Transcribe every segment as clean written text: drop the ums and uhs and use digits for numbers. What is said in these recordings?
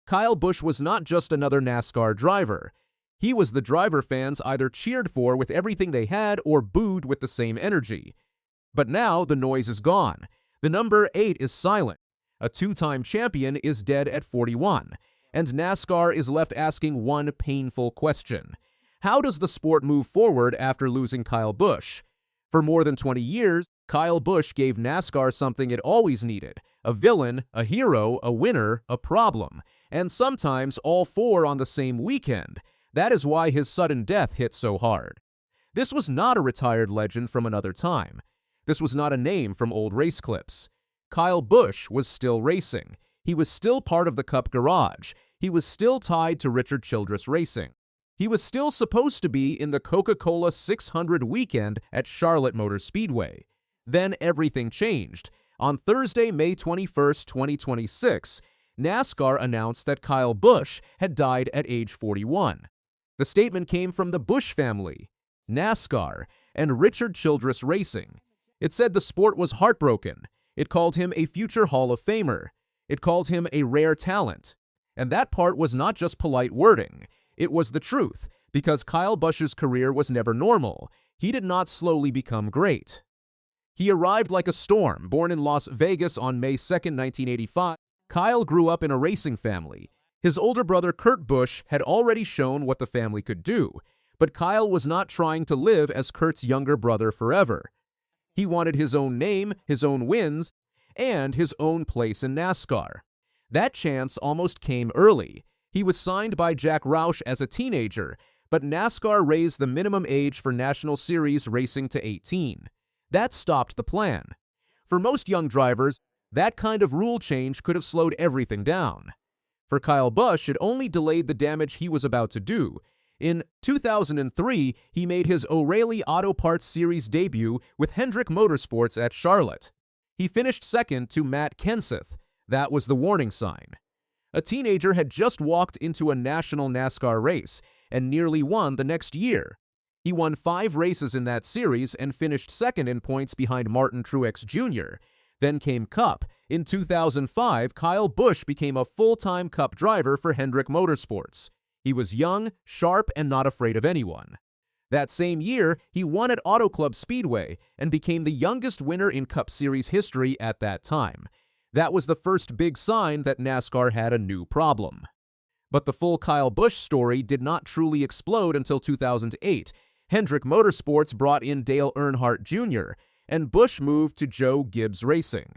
Kyle Busch was not just another NASCAR driver. He was the driver fans either cheered for with everything they had or booed with the same energy. But now the noise is gone. The number 8 is silent. A two-time champion is dead at 41. And NASCAR is left asking one painful question. How does the sport move forward after losing Kyle Busch? For more than 20 years, Kyle Busch gave NASCAR something it always needed: a villain, a hero, a winner, a problem, and sometimes all four on the same weekend. That is why his sudden death hit so hard. This was not a retired legend from another time. This was not a name from old race clips. Kyle Busch was still racing. He was still part of the Cup garage. He was still tied to Richard Childress Racing. He was still supposed to be in the Coca-Cola 600 weekend at Charlotte Motor Speedway. Then everything changed. On Thursday, May 21, 2026, NASCAR announced that Kyle Busch had died at age 41. The statement came from the Busch family, NASCAR, and Richard Childress Racing. It said the sport was heartbroken. It called him a future Hall of Famer. It called him a rare talent. And that part was not just polite wording. It was the truth, because Kyle Busch's career was never normal. He did not slowly become great. He arrived like a storm. Born in Las Vegas on May 2, 1985, Kyle grew up in a racing family. His older brother Kurt Busch had already shown what the family could do, but Kyle was not trying to live as Kurt's younger brother forever. He wanted his own name, his own wins, and his own place in NASCAR. That chance almost came early. He was signed by Jack Roush as a teenager, but NASCAR raised the minimum age for National Series racing to 18. That stopped the plan. For most young drivers, that kind of rule change could have slowed everything down. For Kyle Busch, it only delayed the damage he was about to do. In 2003, he made his O'Reilly Auto Parts Series debut with Hendrick Motorsports at Charlotte. He finished second to Matt Kenseth. That was the warning sign. A teenager had just walked into a national NASCAR race and nearly won the next year. He won 5 races in that series and finished second in points behind Martin Truex Jr. Then came Cup. In 2005, Kyle Busch became a full-time Cup driver for Hendrick Motorsports. He was young, sharp, and not afraid of anyone. That same year, he won at Auto Club Speedway and became the youngest winner in Cup Series history at that time. That was the first big sign that NASCAR had a new problem. But the full Kyle Busch story did not truly explode until 2008. Hendrick Motorsports brought in Dale Earnhardt Jr., and Busch moved to Joe Gibbs Racing.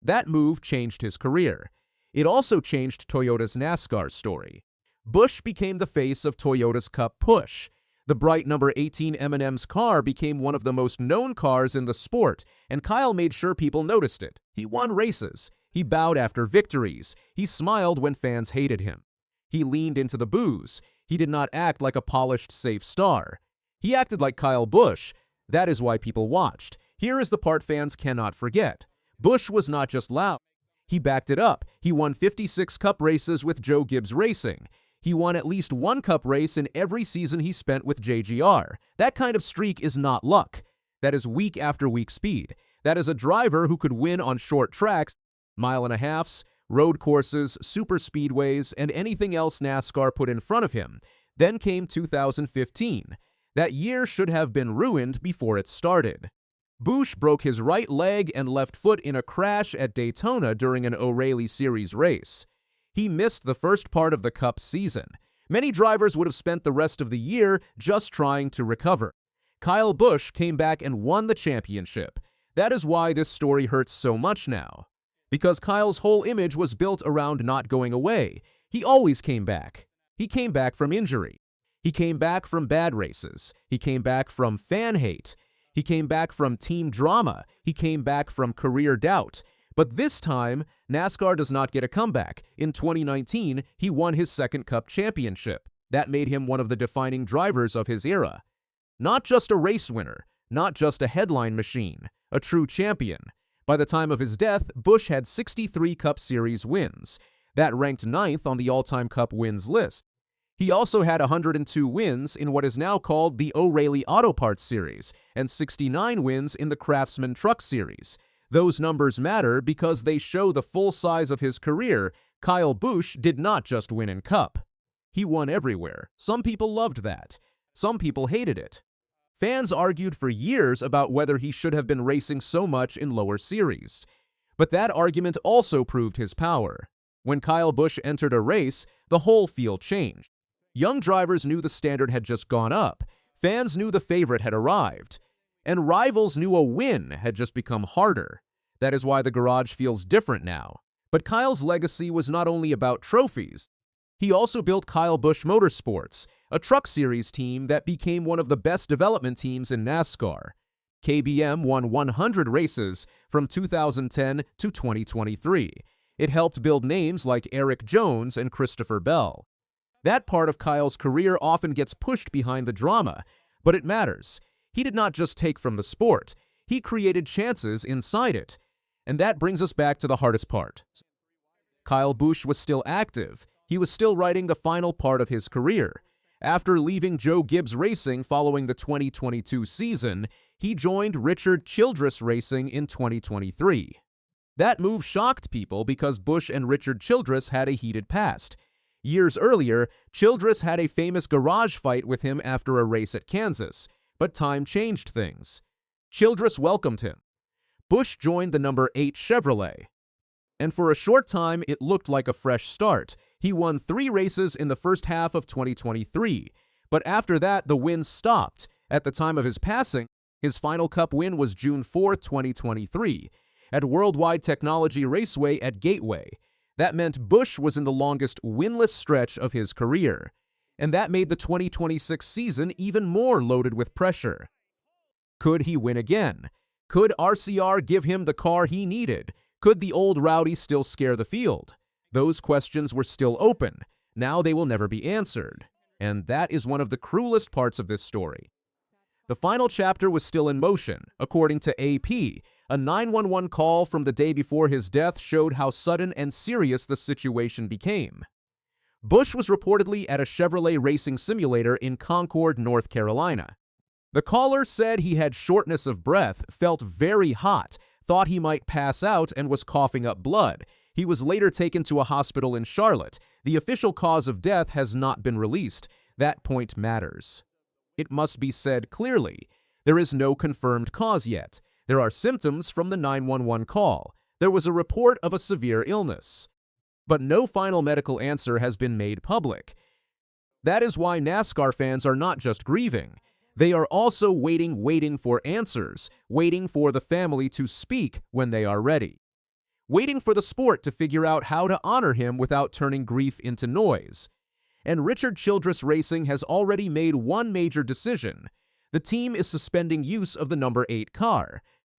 That move changed his career. It also changed Toyota's NASCAR story. Busch became the face of Toyota's Cup push. The bright number 18 M&M's car became one of the most known cars in the sport, and Kyle made sure people noticed it. He won races. He bowed after victories. He smiled when fans hated him. He leaned into the boos. He did not act like a polished, safe star. He acted like Kyle Busch. That is why people watched. Here is the part fans cannot forget. Busch was not just loud. He backed it up. He won 56 Cup races with Joe Gibbs Racing. He won at least one Cup race in every season he spent with JGR. That kind of streak is not luck. That is week after week speed. That is a driver who could win on short tracks, mile-and-a-halfs, road courses, super speedways, and anything else NASCAR put in front of him. Then came 2015. That year should have been ruined before it started. Busch broke his right leg and left foot in a crash at Daytona during an O'Reilly Series race. He missed the first part of the Cup season. Many drivers would have spent the rest of the year just trying to recover. Kyle Busch came back and won the championship. That is why this story hurts so much now. Because Kyle's whole image was built around not going away. He always came back. He came back from injury. He came back from bad races. He came back from fan hate. He came back from team drama. He came back from career doubt. But this time, NASCAR does not get a comeback. In 2019, he won his second Cup championship. That made him one of the defining drivers of his era. Not just a race winner, not just a headline machine, a true champion. By the time of his death, Busch had 63 Cup Series wins. That ranked 9th on the all-time Cup wins list. He also had 102 wins in what is now called the O'Reilly Auto Parts Series and 69 wins in the Craftsman Truck Series. Those numbers matter because they show the full size of his career, Kyle Busch did not just win in Cup. He won everywhere. Some people loved that. Some people hated it. Fans argued for years about whether he should have been racing so much in lower series. But that argument also proved his power. When Kyle Busch entered a race, the whole field changed. Young drivers knew the standard had just gone up. Fans knew the favorite had arrived. And rivals knew a win had just become harder. That is why the garage feels different now. But Kyle's legacy was not only about trophies. He also built Kyle Busch Motorsports, a truck series team that became one of the best development teams in NASCAR. KBM won 100 races from 2010 to 2023. It helped build names like Eric Jones and Christopher Bell. That part of Kyle's career often gets pushed behind the drama, but it matters. He did not just take from the sport, he created chances inside it. And that brings us back to the hardest part. Kyle Busch was still active. He was still writing the final part of his career. After leaving Joe Gibbs Racing following the 2022 season, he joined Richard Childress Racing in 2023. That move shocked people because Busch and Richard Childress had a heated past. Years earlier, Childress had a famous garage fight with him after a race at Kansas, but time changed things. Childress welcomed him. Busch joined the number 8 Chevrolet. And for a short time, it looked like a fresh start. He won 3 races in the first half of 2023, but after that, the wins stopped. At the time of his passing, his final Cup win was June 4, 2023, at Worldwide Technology Raceway at Gateway. That meant Busch was in the longest winless stretch of his career, and that made the 2026 season even more loaded with pressure. Could he win again? Could RCR give him the car he needed? Could the old Rowdy still scare the field? Those questions were still open. Now they will never be answered. And that is one of the cruelest parts of this story. The final chapter was still in motion. According to AP, a 911 call from the day before his death showed how sudden and serious the situation became. Busch was reportedly at a Chevrolet racing simulator in Concord, North Carolina. The caller said he had shortness of breath, felt very hot, thought he might pass out, and was coughing up blood. He was later taken to a hospital in Charlotte. The official cause of death has not been released. That point matters. It must be said clearly, there is no confirmed cause yet. There are symptoms from the 911 call. There was a report of a severe illness. But no final medical answer has been made public. That is why NASCAR fans are not just grieving. They are also waiting for answers, waiting for the family to speak when they are ready. Waiting for the sport to figure out how to honor him without turning grief into noise. And Richard Childress Racing has already made one major decision. The team is suspending use of the number 8 car.